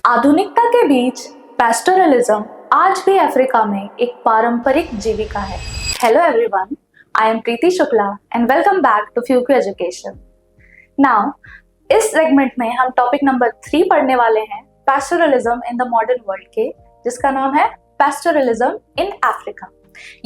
आधुनिकता के बीच पैस्टोरलिज्म आज भी अफ्रीका में एक पारंपरिक जीविका है। Hello everyone, I am Preeti Shukla and welcome back to फ्यूक्यू एजुकेशन। नाउ इस सेगमेंट में हम टॉपिक नंबर 3 पढ़ने वाले हैं, pastoralism in the modern world के, जिसका नाम है पैस्टोरलिज्म इन अफ्रीका।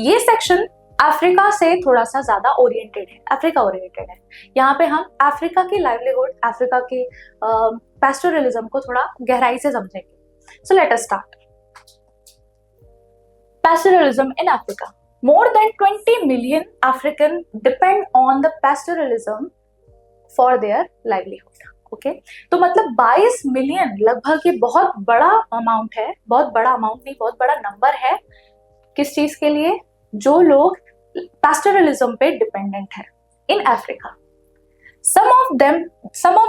ये सेक्शन अफ्रीका से थोड़ा सा ज्यादा ओरिएंटेड है, अफ्रीका ओरिएंटेड है। यहाँ पे हम अफ्रीका की लाइवलीहुड, अफ्रीका की पैस्टोरलिज्म को थोड़ा गहराई से समझेंगे। So let us start. Pastoralism in Africa. More than 20 million African depend on the pastoralism for their livelihood. Okay, तो मतलब 22 मिलियन, लगभग ये बहुत बड़ा अमाउंट है, बहुत बड़ा अमाउंट नहीं, बहुत बड़ा नंबर है। किस चीज के लिए? जो लोग पैस्टोरलिज्म पे डिपेंडेंट है in Africa. Some of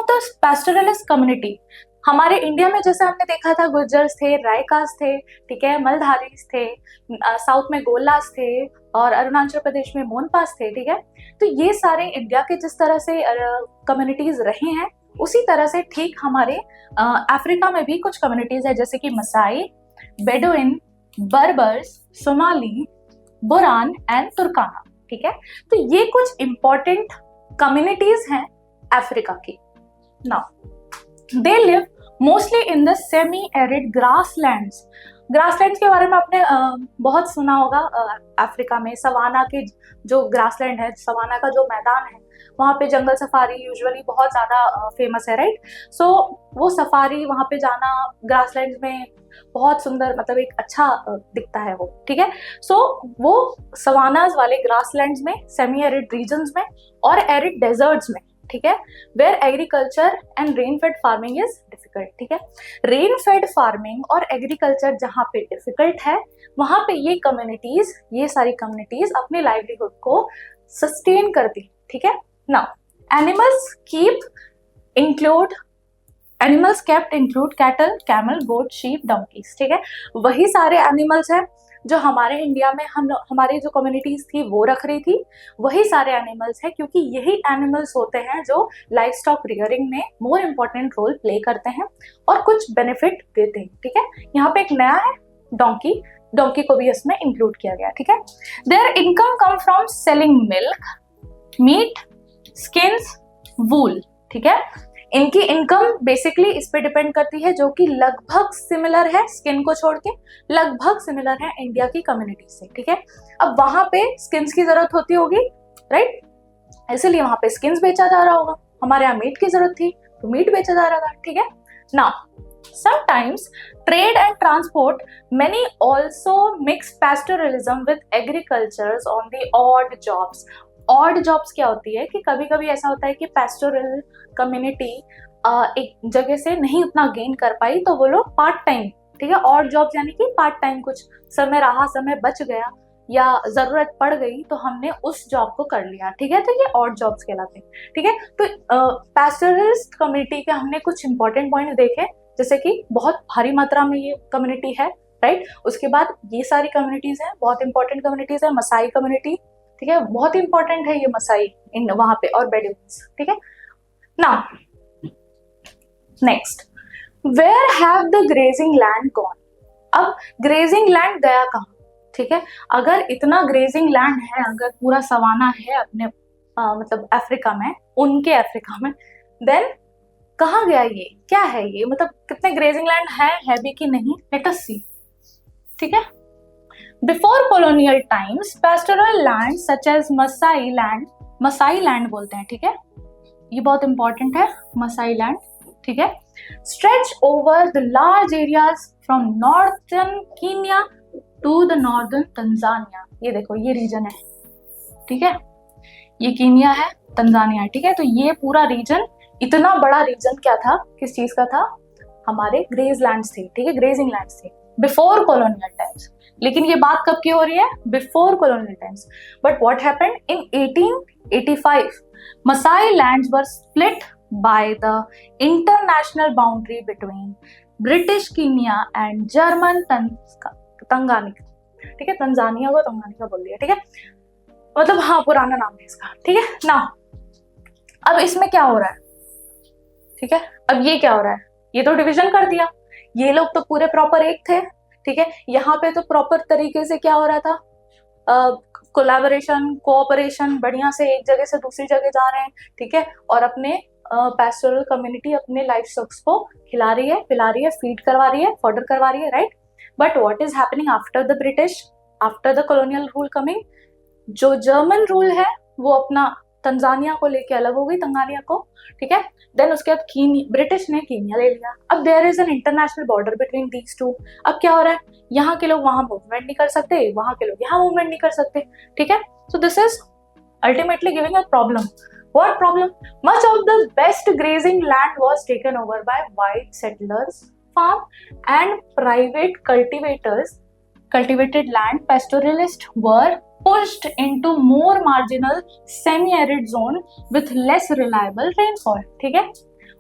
the pastoralist community, हमारे इंडिया में जैसे हमने देखा था, गुर्जर्स थे, रायकास थे, ठीक है, मलधारीज थे, साउथ में गोलास थे और अरुणाचल प्रदेश में मोनपास थे, ठीक है। तो ये सारे इंडिया के जिस तरह से कम्युनिटीज रहे हैं, उसी तरह से ठीक हमारे अफ्रीका में भी कुछ कम्युनिटीज है, जैसे कि मसाई, बेडुइन, बर्बर्स, सोमाली, बुरान एंड तुर्काना, ठीक है। तो ये कुछ इंपॉर्टेंट कम्युनिटीज हैं अफ्रीका की। Now they live mostly in the semi arid grasslands. Grasslands के बारे में आपने बहुत सुना होगा। अफ्रीका में सवाना के जो ग्रासलैंड है, सवाना का जो मैदान है, वहाँ पे जंगल सफारी यूजुअली बहुत ज़्यादा फेमस है, राइट। सो वो सफारी, वहाँ पे जाना ग्रासलैंड में बहुत सुंदर, मतलब एक अच्छा दिखता है वो, ठीक है। सो वो सवानाज वाले ग्रासलैंड्स में, सेमी एरिड रीजन्स में और एरिड डेजर्ट्स में, ठीक है, where agriculture and rain fed farming is difficult, ठीक है। रेन फेड फार्मिंग और एग्रीकल्चर जहाँ पे डिफिकल्ट है, वहां पे ये कम्युनिटीज, ये सारी कम्युनिटीज अपने लाइवलीहुड को सस्टेन करती, ठीक है। Now animals kept include cattle, camel, goat, sheep, donkeys, ठीक है। वही सारे एनिमल्स हैं जो हमारे इंडिया में हमारी जो कम्युनिटीज थी वो रख रही थी, वही सारे एनिमल्स हैं, क्योंकि यही एनिमल्स होते हैं जो लाइफ स्टॉक रियरिंग में मोर इम्पोर्टेंट रोल प्ले करते हैं और कुछ बेनिफिट देते हैं, ठीक है। यहाँ पे एक नया है डोंकी को भी इसमें इंक्लूड किया गया, ठीक है। Their income come from selling milk, meat, skins, wool, ठीक है। इनकी इनकम बेसिकली इस पे डिपेंड करती है, जो कि लगभग सिमिलर है, स्किन को छोड़ के लगभग सिमिलर है इंडिया की कम्युनिटी से, ठीक है। अब वहां पे स्किन्स की जरूरत होती होगी, राइट, इसलिए वहां पे स्किन्स बेचा जा रहा होगा। हमारे यहाँ मीट की जरूरत थी तो मीट बेचा जा रहा था, ठीक है। Now sometimes trade and transport many also mix pastoralism with agriculture on the odd jobs. Odd jobs क्या होती है कि कभी कभी ऐसा होता है कि पैस्टोरल कम्युनिटी एक जगह से नहीं उतना गेन कर पाई, तो वो लोग पार्ट टाइम, ठीक है, ऑड जॉब्स यानी कि पार्ट टाइम, कुछ समय रहा, समय बच गया या जरूरत पड़ गई तो हमने उस जॉब को कर लिया, ठीक है। तो ये ऑड जॉब्स कहलाते हैं, ठीक है। तो पैस्टोरलिस्ट कम्युनिटी के हमने कुछ इंपॉर्टेंट पॉइंट देखे, जैसे कि बहुत भारी मात्रा में ये कम्युनिटी है, राइट। उसके बाद ये सारी कम्युनिटीज हैं, बहुत इंपॉर्टेंट कम्युनिटीज है। मसाई कम्युनिटी, ठीक है, बहुत इंपॉर्टेंट है ये मसाई इन वहां पे, और बेडुइन्स, ठीक है। Now next, where have the grazing land gone. अब ग्रेजिंग लैंड गया कहाँ, ठीक है। अगर इतना ग्रेजिंग लैंड है, अगर पूरा सवाना है अपने मतलब अफ्रीका में, उनके अफ्रीका में, देन कहाँ गया ये, क्या है ये, मतलब कितने ग्रेजिंग लैंड है भी कि नहीं, लेट अस सी, ठीक है। Before colonial times, pastoral land such as Maasai land बोलते हैं, ठीक है, ये बहुत इंपॉर्टेंट है, मसाई लैंड, ठीक है, stretch over the large areas from northern Kenya to the northern Tanzania. ये देखो, ये रीजन है, ठीक है, ये कीनिया है, तंजानिया, ठीक है। तो ये पूरा रीजन, इतना बड़ा रीजन क्या था, किस चीज का था, हमारे ग्रेज लैंड्स थे, ठीक है, ग्रेजिंग लैंड्स थे बिफोर colonial times। लेकिन ये बात कब की हो रही है, before colonial times। But what happened in 1885, Maasai lands were split by the international boundary between British Kenya and German Tanganyika, ठीक है, तंजानिया को तंगानिका बोल दिया, ठीक है, मतलब हाँ पुराना नाम है इसका, ठीक है ना। अब इसमें क्या हो रहा है, ठीक है, अब ये क्या हो रहा है, ये तो डिवीजन कर दिया, ये लोग तो पूरे प्रॉपर एक थे, ठीक है। यहाँ पे तो प्रॉपर तरीके से क्या हो रहा था, कोलैबोरेशन, कोऑपरेशन, बढ़िया से एक जगह से दूसरी जगह जा रहे हैं, ठीक है, और अपने पैस्टोरल कम्युनिटी अपने लाइफ स्टॉक्स को खिला रही है, पिला रही है, फीड करवा रही है, फॉर्डर करवा रही है, right. But what is happening after the British, after the colonial rule coming, जो जर्मन रूल है वो अपना तंजानिया को लेके अलग हो गई, तंगानिया को, ठीक है। देन उसके बाद ब्रिटिश ने कीनिया ले लिया। अब there is an international border between these two. अब क्या हो रहा है, यहाँ के लोग वहां मूवमेंट नहीं कर सकते, वहां के लोग यहाँ मूवमेंट नहीं कर सकते, ठीक है। So this is ultimately giving a problem. What problem? Much of the best grazing land was taken over by white settlers farm and private cultivators. Cultivated land pastoralists were pushed into more marginal semi-arid zone with less reliable rainfall. ठीक है,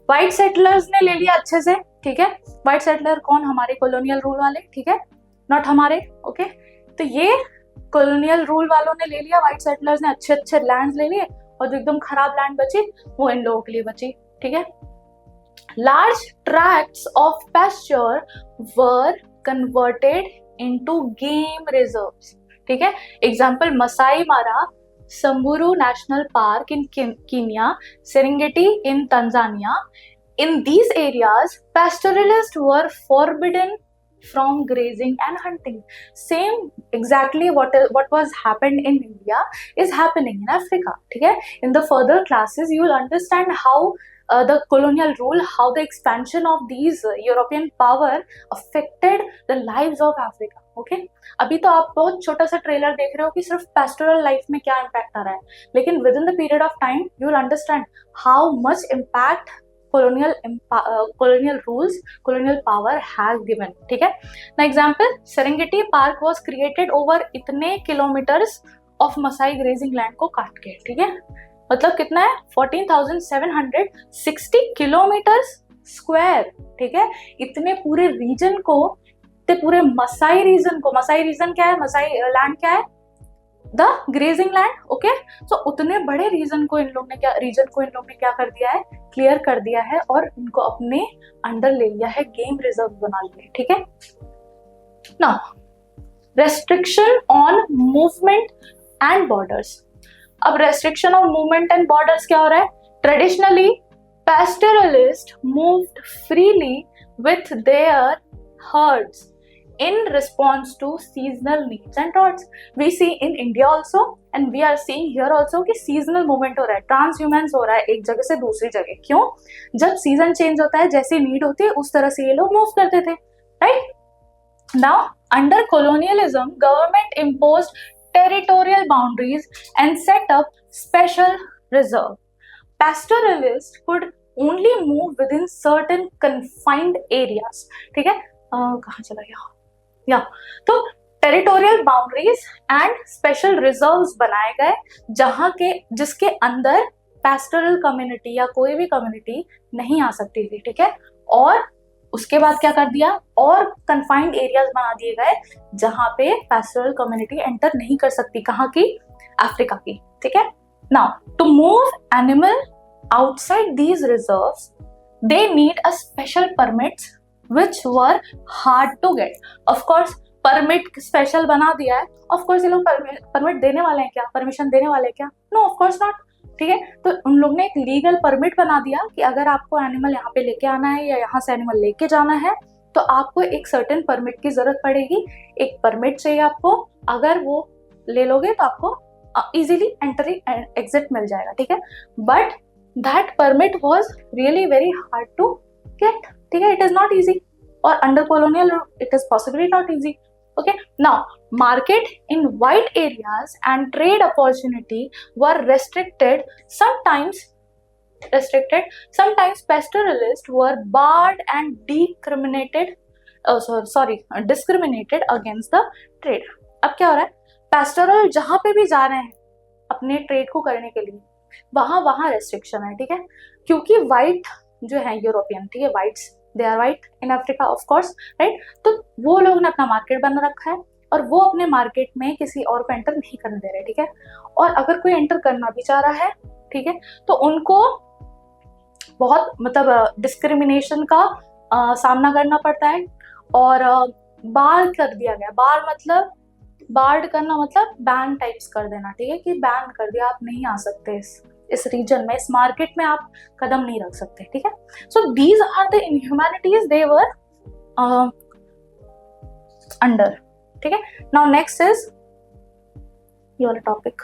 white settlers ने ले लिया अच्छे से, ठीक है। white settler कौन, हमारे colonial rule वाले, ठीक है, not हमारे, ओके। तो ये कॉलोनियल रूल वालों ने ले लिया, व्हाइट सेटलर्स ने अच्छे अच्छे लैंड ले लिए, और जो एकदम खराब लैंड बची वो इन लोगों के लिए बची, ठीक है। Large tracts of pasture were converted into game reserves, ठीक है। Example Masai Mara, Samburu National Park in Kenya, Serengeti in Tanzania. In these areas, pastoralists were forbidden from grazing and hunting. Same exactly what was happened in India is happening in Africa. ठीक है? In the further classes, you will understand how the colonial rule, how the expansion of these European power affected the lives of Africa. Okay? अभी तो आप बहुत छोटा सा trailer देख रहे हो कि सिर्फ pastoral life में क्या impact आ रहा है, लेकिन within the period of time, you will understand how much impact colonial rules, colonial power has given. ठीक है? Now example, Serengeti Park was created over इतने kilometers of Masai grazing land को काट के, ठीक है? मतलब कितना है? 14,760 किलोमीटर्स स्क्वायर, ठीक है? इतने पूरे रीजन को, पूरे मसाई रीजन को, मसाई रीजन क्या है? मसाई लैंड क्या है? The grazing land, okay. So उतने बड़े रीजन को इन लोग ने क्या कर दिया है? क्लियर कर दिया है और इनको अपने अंडर ले लिया है, गेम रिजर्व बना लिए, ठीक है। Now restriction on movement and borders. अब restriction on movement and borders क्या हो रहा है? Traditionally pastoralists moved freely with their herds in response to seasonal needs and droughts. We see in India also and we are seeing here also कि seasonal movement हो रहा है, transhumance हो रहा है एक जगह से दूसरी जगह। क्यों? जब सीजन चेंज होता है, जैसी नीड होती है उस तरह से ये लोग मूव करते थे, right. Now under colonialism, government imposed territorial boundaries and set up special reserve. Pastoralists could only move within certain confined areas. ठीक है, कहाँ चला गया? या तो territorial boundaries and special reserves बनाए गए, जहां के जिसके अंदर पैस्टोरल कम्युनिटी या कोई भी कम्युनिटी नहीं आ सकती थी, ठीक है। और उसके बाद क्या कर दिया? और कन्फाइंड एरियाज बना दिए गए जहां पे पैस्टोरल कम्युनिटी एंटर नहीं कर सकती। कहाँ की? अफ्रीका की, ठीक है। Now to move animal outside these reserves, they need a special permits which were hard to get. Of course, permit special बना दिया है। Of course, ये लोग permit देने वाले हैं क्या? Permission देने वाले हैं क्या? No, of course not. ठीक है, तो उन लोग ने एक लीगल परमिट बना दिया कि अगर आपको एनिमल यहाँ पे लेके आना है या यहाँ से एनिमल लेके जाना है तो आपको एक सर्टेन परमिट की जरूरत पड़ेगी। एक परमिट चाहिए आपको, अगर वो ले लोगे तो आपको इजीली एंट्री एंड एग्जिट मिल जाएगा, ठीक है। But that permit was really very hard to get. ठीक है, it is not easy, or under colonial it is possibly not easy. Okay, now market in white areas and trade opportunity were restricted. Sometimes pastoralists were barred and discriminated against the trade. अब क्या हो रहा है? pastoral जहां पे भी जा रहे हैं अपने ट्रेड को करने के लिए, वहां रेस्ट्रिक्शन है, ठीक है। क्योंकि व्हाइट जो है यूरोपियन, ठीक है, whites they are white in Africa of course, right. तो वो लोग ने अपना मार्केट बना रखा है और वो अपने मार्केट में किसी और को एंटर नहीं करने दे रहे, ठीक है। और अगर कोई एंटर करना भी चाह रहा है, ठीक है, तो उनको बहुत मतलब डिस्क्रिमिनेशन का सामना करना पड़ता है। और बार कर दिया गया, बार्ड करना मतलब बैन टाइप्स कर देना, ठीक है, कि बैन कर दिया, आप नहीं आ सकते इस रीजन में, इस मार्केट में आप कदम नहीं रख सकते, ठीक है। So these are the inhumanities they were under, ठीक है। नाउ नेक्स्ट इज ये वाला टॉपिक।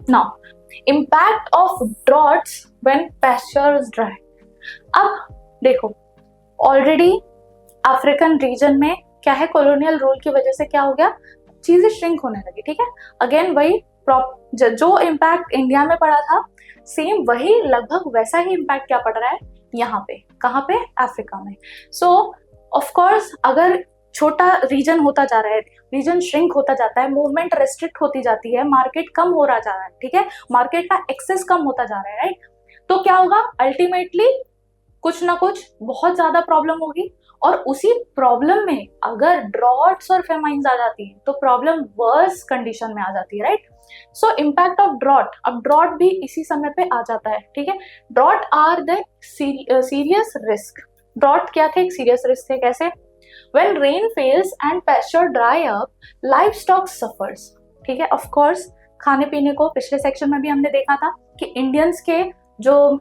Now impact of droughts when pasture is dry. अब देखो, ऑलरेडी अफ्रीकन रीजन में क्या है, कॉलोनियल रूल की वजह से क्या हो गया, चीजें श्रिंक होने लगी, ठीक है। अगेन वही जो इम्पैक्ट इंडिया में पड़ा था, सेम वही लगभग वैसा ही इम्पैक्ट क्या पड़ रहा है यहाँ पे, कहाँ पे, अफ्रीका में। सो ऑफ कोर्स अगर छोटा रीजन होता जा रहा है, रीजन श्रिंक होता जाता है, मूवमेंट रेस्ट्रिक्ट होती जाती है, मार्केट कम हो रहा जा रहा है, ठीक है, मार्केट का एक्सेस कम होता जा रहा है, राइट। तो क्या होगा, अल्टीमेटली कुछ ना कुछ बहुत ज्यादा प्रॉब्लम होगी, और उसी प्रॉब्लम में अगर ड्रॉट्स और फेमाइंस आ जाती है तो प्रॉब्लम वर्स कंडीशन में आ जाती है, right. So impact of drought, अब ड्रॉट भी इसी समय पे आ जाता है, ठीक है। Drought are the serious risk. Drought क्या थे, एक सीरियस रिस्क थे, कैसे, when rain fails and pasture dry up, livestock suffers, ठीक है। ऑफ कोर्स खाने पीने को पिछले सेक्शन में भी हमने देखा था कि इंडियंस के जो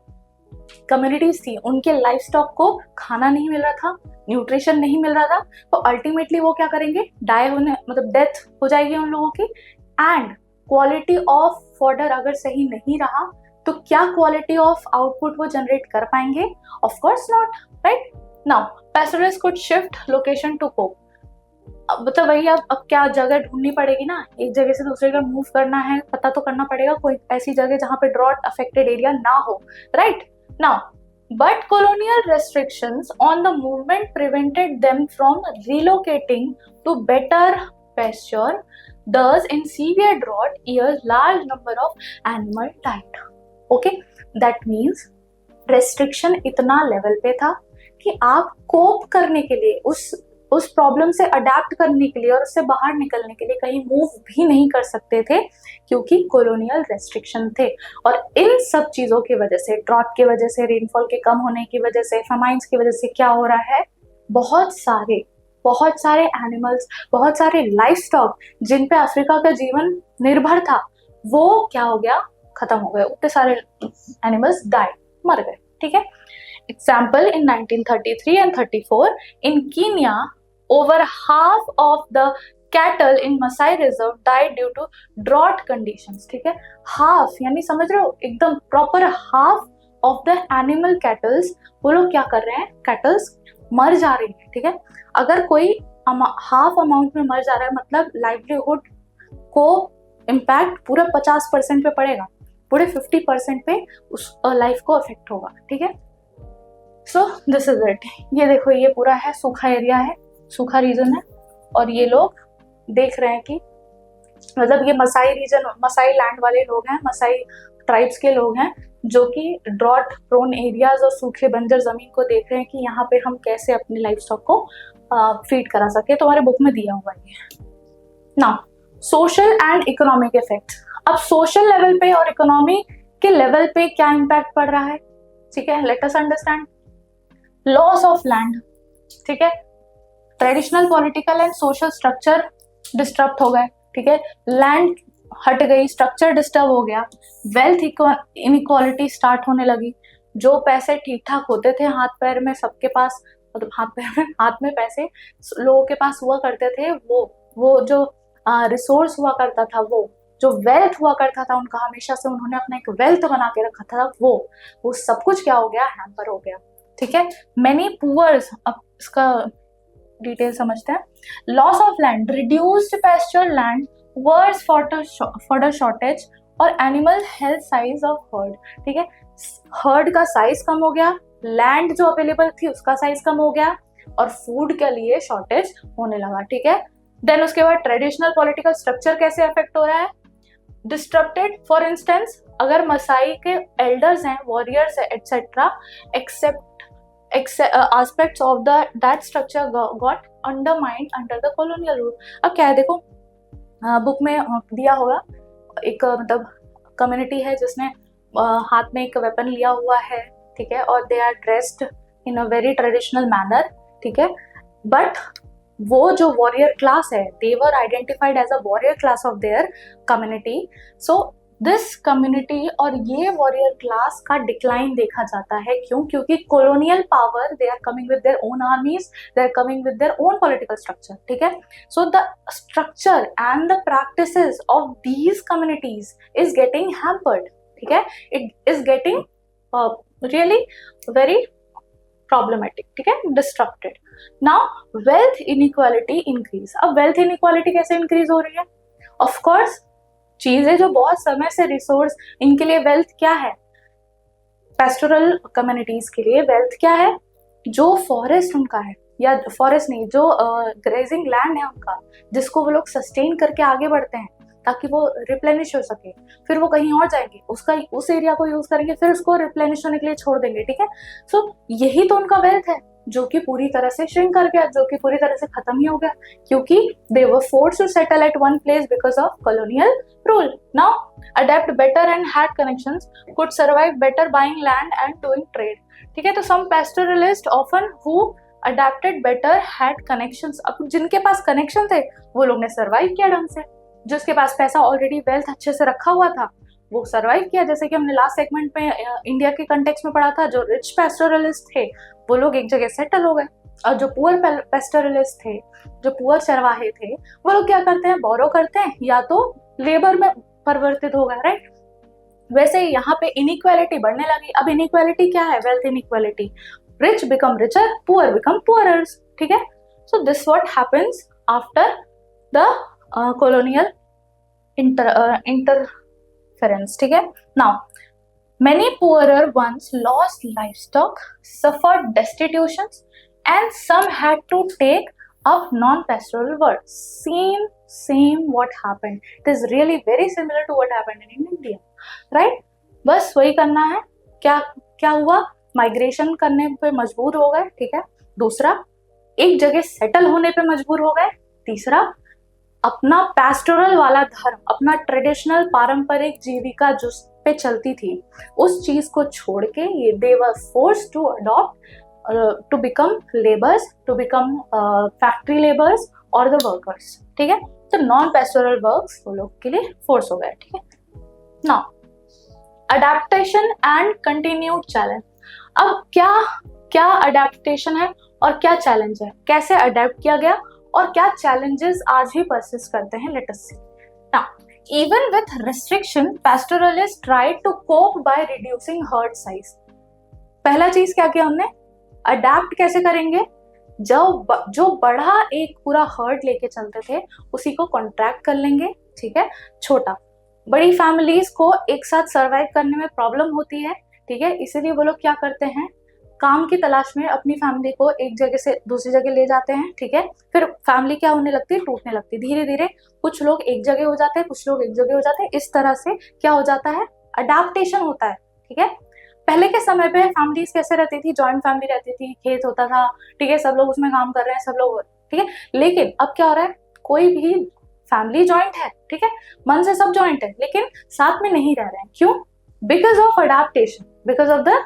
कम्युनिटीज थी उनके लाइफ स्टॉक को खाना नहीं मिल रहा था, न्यूट्रिशन नहीं मिल रहा था, तो अल्टीमेटली वो क्या करेंगे, डाई होने, मतलब डेथ हो जाएगी उन लोगों की। एंड क्वालिटी ऑफ फॉडर अगर सही नहीं रहा तो क्या क्वालिटी ऑफ आउटपुट वो जनरेट कर पाएंगे, of course not, right. Now pastoralist could shift location to cope. मतलब वही, अब क्या जगह ढूंढनी पड़ेगी ना, एक जगह से दूसरी जगह मूव करना है, पता तो करना पड़ेगा कोई ऐसी जगह जहां पे ड्रॉट अफेक्टेड एरिया ना हो, right. Now, but colonial restrictions on the movement prevented them from relocating to better pasture. Thus, in severe drought years, large number of animal died. Okay, that means restriction इतना level पे था कि आप cope करने के लिए उस problem से अडेप्ट करने के लिए और उससे बाहर निकलने के लिए कहीं मूव भी नहीं कर सकते थे, क्योंकि कॉलोनियल रेस्ट्रिक्शन थे। और इन सब चीजों की वजह से, ड्रॉट की वजह से, रेनफॉल के कम होने की वजह से, फेमाइंस की वजह से क्या हो रहा है, बहुत सारे एनिमल्स, बहुत सारे लाइफ स्टॉक जिन पे अफ्रीका का जीवन निर्भर था, वो क्या हो गया, खत्म हो गए, उतने सारे एनिमल्स डाई, मर गए, ठीक है। Example, in 1933 and 34 in Kenya, over half of the cattle in Masai Reserve died due to drought conditions, ठीक है। हाफ यानी समझ रहे हो, एकदम proper half of the animal kettles, वो लोग क्या कर रहे हैं, कैटल्स मर जा रही है, ठीक है। अगर कोई हाफ अमाउंट में मर जा रहा है, मतलब लाइवलीहुड को इम्पैक्ट पूरा 50% पे पड़ेगा, पूरे 50% पे उस लाइफ को अफेक्ट होगा, ठीक है। So this is it. ये देखो, ये पूरा है सूखा एरिया है, सूखा रीजन है, और ये लोग देख रहे हैं कि मतलब ये मसाई रीजन, मसाई लैंड वाले लोग हैं, मसाई ट्राइब्स के लोग हैं, जो कि ड्रॉट प्रोन एरियाज और सूखे बंजर जमीन को देख रहे हैं कि यहाँ पे हम कैसे अपने लाइफ स्टॉक को फीड करा सके। तुम्हारे बुक में दिया हुआ है ना। Social and economic effect. अब सोशल लेवल पे और इकोनॉमी के लेवल पे क्या इम्पैक्ट पड़ रहा है, ठीक है, let us understand. Loss of land, ठीक है, traditional political and social structure disturb हो गए, ठीक है, लैंड हट गई, स्ट्रक्चर डिस्टर्ब हो गया, वेल्थ इनइक्वालिटी स्टार्ट होने लगी। जो पैसे ठीक ठाक होते थे हाथ पैर में सबके पास, मतलब हाथ में पैसे लोगों के पास हुआ करते थे, वो जो रिसोर्स हुआ करता था, वो जो वेल्थ हुआ करता था उनका, हमेशा से उन्होंने अपना एक वेल्थ बना के रखा था, वो सब कुछ क्या हो गया, हैम्पर हो गया, ठीक है। मेनी पुअर्स, अब इसका डिटेल समझते हैं। Loss of land, reduced pasture land, worse fodder shortage और animal health size of herd, ठीक है। हर्ड का साइज कम हो गया, लैंड जो अवेलेबल थी उसका साइज कम हो गया, और फूड के लिए शॉर्टेज होने लगा, ठीक है। देन उसके बाद ट्रेडिशनल पॉलिटिकल स्ट्रक्चर कैसे अफेक्ट हो रहा है, डिस्टर्बटेड। फॉर इंस्टेंस, अगर मसाई के एल्डर्स हैं, वॉरियर्स है, etcetera, except aspects of that structure got undermined under the colonial rule। अब क्या है, देखो बुक में दिया होगा, एक मतलब कम्युनिटी है जिसने हाथ में एक वेपन लिया हुआ है, ठीक है, और they are dressed in a very traditional manner, ठीक है, बट वो जो वॉरियर क्लास है, they were identified as a warrior class of their community. So this community और ये वॉरियर क्लास का डिक्लाइन देखा जाता है. क्यों? क्योंकि colonial power, they are coming with their own armies, they are coming with their own political structure. ठीक है, so the structure and the practices of these communities is getting hampered. ठीक है, it is getting really very problematic. ठीक है, destructed. Now wealth inequality increase. अब wealth inequality increase इंक्रीज हो रही है? ऑफ कोर्स चीजें जो बहुत समय से रिसोर्स, इनके लिए वेल्थ क्या है? पेस्टोरल कम्युनिटीज के लिए वेल्थ क्या है? जो फॉरेस्ट उनका है, या फॉरेस्ट नहीं, जो ग्रेजिंग लैंड है उनका, जिसको वो लोग सस्टेन करके आगे बढ़ते हैं ताकि वो रिप्लेनिश हो सके. फिर वो कहीं और जाएंगे, उसका उस एरिया को यूज करेंगे, फिर उसको रिप्लेनिश होने के लिए छोड़ देंगे. ठीक है, सो यही तो उनका वेल्थ है, जो कि पूरी तरह से श्रिंक कर गया, जो कि पूरी तरह से खत्म ही हो गया, क्योंकि they were forced to settle at one place because of colonial rule. Now adapt better and had connections could survive better buying land and doing trade. ठीक है, तो some pastoralists often who adapted better had connections. अब जिनके पास connection थे वो लोग ने survive किया ढंग से. जिसके पास पैसा ऑलरेडी वेल्थ अच्छे से रखा हुआ था वो सर्वाइव किया. जैसे कि हमने लास्ट सेगमेंट में इंडिया के कंटेक्स्ट में पढ़ा था, जो रिच पेस्टोरलिस्ट थे वो लोग एक जगह सेटल हो गए, और जो पुअर पेस्टोरलिस्ट थे, जो पुअर चरवाहे थे, वो लोग क्या करते हैं? बोरो करते हैं या तो लेबर में परिवर्तित हो गए. राइट, वैसे यहाँ पे इनइक्वालिटी बढ़ने लगी. अब इनइक्वालिटी क्या है? Wealth inequality. Rich become richer, poor become poorers. ठीक है, so this what happens after the colonial interference. ठीक है, now many poorer ones lost livestock, suffered destitutions, and some had to take up non-pastoral work. Same what happened. It is really very similar to what happened in India, right? बस वही करना है. क्या हुआ? Migration करने पे मजबूर हो गए. ठीक है, दूसरा एक जगह सेटल होने पे मजबूर हो गए. तीसरा अपना पैस्टोरल वाला धर्म, अपना ट्रेडिशनल पारंपरिक जीविका जो पे चलती थी, उस चीज को छोड़ के ये they were forced to adopt to become labours, to become factory labours और द वर्कर्स. ठीक है, तो नॉन पेस्टोरल वर्क्स वो लोग के लिए फोर्स हो गया. ठीक है, now adaptation and continued challenge. अब क्या अडेप्टेशन है और क्या चैलेंज है? कैसे अडेप्ट किया गया और क्या चैलेंजेस आज भी परसिस्ट करते हैं? Let us see. Now even with restriction pastoralists tried to cope by reducing herd size. पहला चीज क्या किया हमने? अडेप्ट कैसे करेंगे? जो बड़ा एक पूरा हर्ड लेके चलते थे उसी को कॉन्ट्रैक्ट कर लेंगे. ठीक है, छोटा, बड़ी फैमिलीज को एक साथ सर्वाइव करने में प्रॉब्लम होती है. ठीक है, इसीलिए वो लोग क्या करते हैं? काम की तलाश में अपनी फैमिली को एक जगह से दूसरी जगह ले जाते हैं. ठीक है, फिर फैमिली क्या होने लगती है? टूटने लगती है. धीरे धीरे कुछ लोग एक जगह हो जाते हैं, कुछ लोग एक जगह हो जाते हैं. इस तरह से क्या हो जाता है? अडेप्टेशन होता है. ठीक है, पहले के समय पे फैमिलीज कैसे रहती थी? जॉइंट फैमिली रहती थी, खेत होता था. ठीक है, सब लोग उसमें काम कर रहे हैं, सब लोग. ठीक है, लेकिन अब क्या हो रहा है? कोई भी फैमिली जॉइंट है. ठीक है, मन से सब जॉइंट है, लेकिन साथ में नहीं रह रहे हैं. क्यों? Because of adaptation, because of the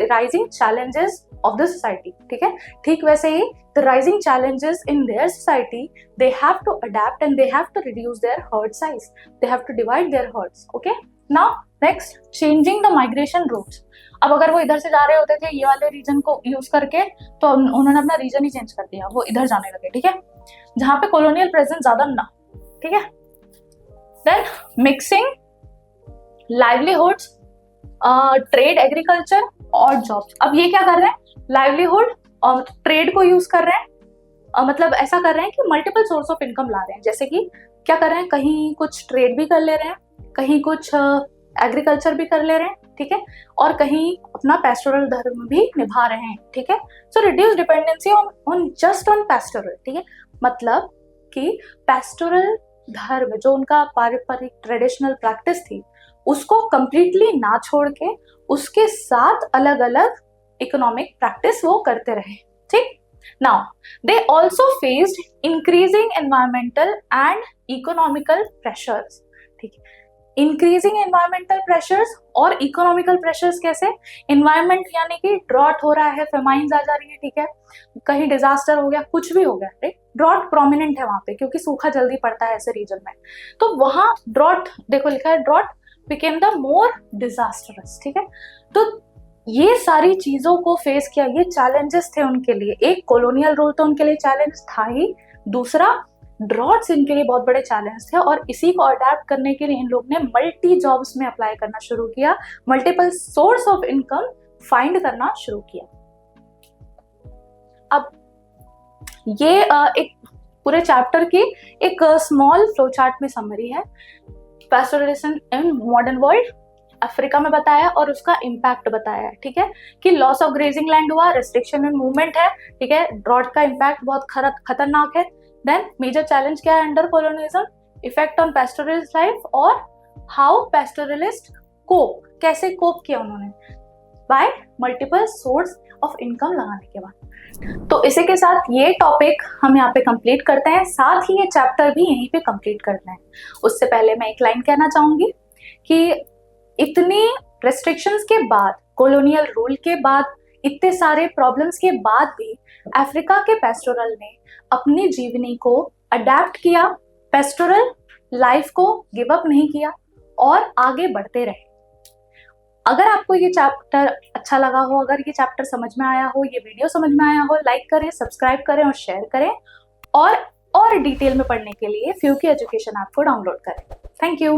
rising challenges of the society. ठीक है, ठीक वैसे ही the rising challenges in their society, they have to adapt and they have to reduce their herd size. They have to divide their herds. Okay, now next, changing the migration routes. अब अगर वो इधर से जा रहे होते थे ये वाले रीजन को यूज करके, तो उन्होंने अपना रीजन ही चेंज कर दिया, वो इधर जाने लगे. ठीक है, जहां पे कॉलोनियल प्रेजेंस ज्यादा ना. ठीक है, then mixing livelihoods, trade, agriculture और जॉब्स. अब ये क्या कर रहे हैं? लाइवलीहुड और ट्रेड को यूज कर रहे हैं, मतलब ऐसा कर रहे हैं कि मल्टीपल सोर्स ऑफ इनकम ला रहे हैं. जैसे कि क्या कर रहे हैं? कहीं कुछ ट्रेड भी कर ले रहे हैं, कहीं कुछ एग्रीकल्चर भी कर ले रहे हैं. ठीक है, और कहीं अपना पेस्टोरल धर्म भी निभा रहे हैं. ठीक है, so reduce dependency on just on pastoral. ठीक है, मतलब कि पेस्टोरल धर्म जो उनका पारंपरिक ट्रेडिशनल प्रैक्टिस थी उसको कंप्लीटली ना छोड़ के उसके साथ अलग अलग इकोनॉमिक प्रैक्टिस वो करते रहे. ठीक, now they also faced increasing environmental and economical pressures. ठीक है, इंक्रीजिंग एनवायरमेंटल प्रेशर्स और इकोनॉमिकल प्रेशर्स कैसे, एनवायरमेंट यानी कि ड्रॉट हो रहा है, फेमाइंस आ जा रही है, ठीक है, कहीं डिजास्टर हो गया, कुछ भी हो गया, राइट, ड्रॉट प्रोमिनेंट है वहां पे क्योंकि सूखा जल्दी पड़ता है ऐसे रीजन में, तो वहां ड्रॉट, देखो लिखा है drought became the more disastrous, ठीक है। तो ये सारी चीजों को फेस किया, ये चैलेंजेस थे उनके लिए, एक कॉलोनियल रूल तो उनके लिए चैलेंज था ही, दूसरा ड्रॉट्स इनके लिए बहुत बड़े चैलेंज थे, और इसी को अडेप्ट करने के लिए इन लोग ने मल्टी जॉब्स में अप्लाई करना शुरू किया, multiple source of income find करना शुरू किया। अब ये एक पूरे चैप्टर की एक स्मॉल फ्लो चार्ट में समरी है, pastoralism in modern world, Africa में बताया और उसका इम्पैक्ट बताया है, ठीक है, कि लॉस ऑफ ग्रेजिंग लैंड हुआ, रेस्ट्रिक्शन इन मूवमेंट है, ठीक है, ड्रॉट का इम्पैक्ट बहुत खतरनाक है, देन मेजर चैलेंज क्या है under colonialism, effect on pastoralist life, और हाउ पैस्टोरलिस्ट कोप, कैसे कोप किया उन्होंने by multiple source of income लगाने के बाद। तो इसी के साथ ये टॉपिक हम यहाँ पे कंप्लीट करते हैं, साथ ही ये चैप्टर भी यहीं पे कंप्लीट करना है। उससे पहले मैं एक लाइन कहना चाहूंगी कि इतनी रेस्ट्रिक्शंस के बाद, कॉलोनियल रूल के बाद, इतने सारे प्रॉब्लम्स के बाद भी अफ्रीका के पेस्टोरल ने अपनी जीवनी को अडेप्ट किया, पेस्टोरल लाइफ को गिव अप नहीं किया और आगे बढ़ते रहे। अगर आपको ये चैप्टर अच्छा लगा हो, अगर ये चैप्टर समझ में आया हो, ये वीडियो समझ में आया हो, लाइक करें, सब्सक्राइब करें और शेयर करें, और डिटेल में पढ़ने के लिए फ्यूकी एजुकेशन ऐप को डाउनलोड करें। Thank you.